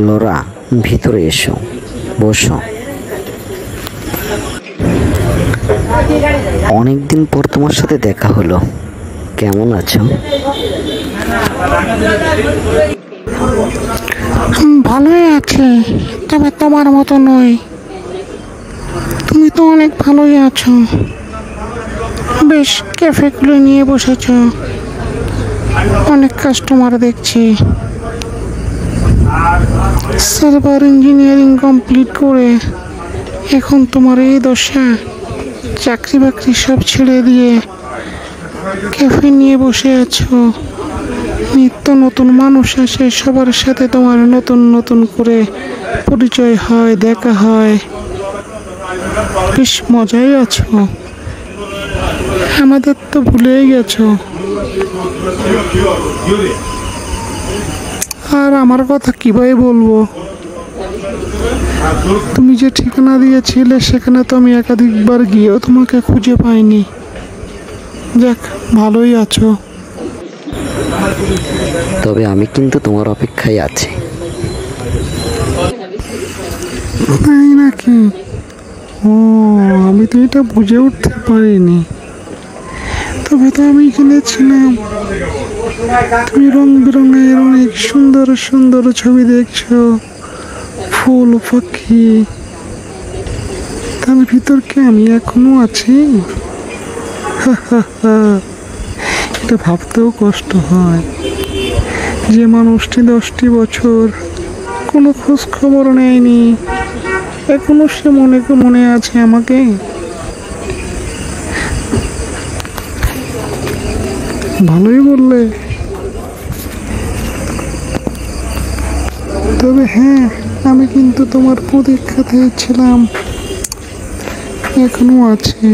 LORA, ভিতরে এসো, বসো। অনেকদিন পর তোমার সাথে দেখা হলো, কেমন আছো? ভালোই আছি, তবে তোমার মতো নই। তুমি তো অনেক ভালোই আছো। বেশ ক্যাফে খুলে নিয়ে বসেছ, অনেক কাস্টমার দেখছি। সার্ভার ইঞ্জিনিয়ারিং কমপ্লিট করে এখন তোমার এই দশা, চাকরি বাকরি সব ছেড়ে দিয়ে ক্যাফে নিয়ে বসে আছো। নিত্য নতুন মানুষ আসে, সবার সাথে তোমার নতুন নতুন করে পরিচয় হয়, দেখা হয়। বেশ মজাই আছো, আমাদের তো ভুলেই গেছো। আর আমার কথা কিভাবে বলবো? তুমি যে ঠিকানা দিয়েছিলে সেখানে তো আমি একাধিকবার গিয়েও তোমাকে খুঁজে পাইনি। যাক, ভালোই আছো। তবে আমি কিন্তু তোমার অপেক্ষায় আছি। তাই নাকি? ও, আমি তো এটা বুঝে উঠতে পারিনি। তবে তো আমি কিনেছিলাম, তুমি রং বেরঙের অনেক সুন্দর সুন্দর ছবি দেখছো, ফুল পাখি। তার ভিতর কি আমি এখনো আছি? এটা ভাবতেও কষ্ট হয় যে মানুষটি 10টি বছর কোনো খোঁজ খবর নেয়নি, এখনো সে মনে আছে আমাকে। ভালোই বললে। তবে হ্যাঁ, আমি কিন্তু তোমার প্রতীক্ষাতেই ছিলাম, এখনো আছে।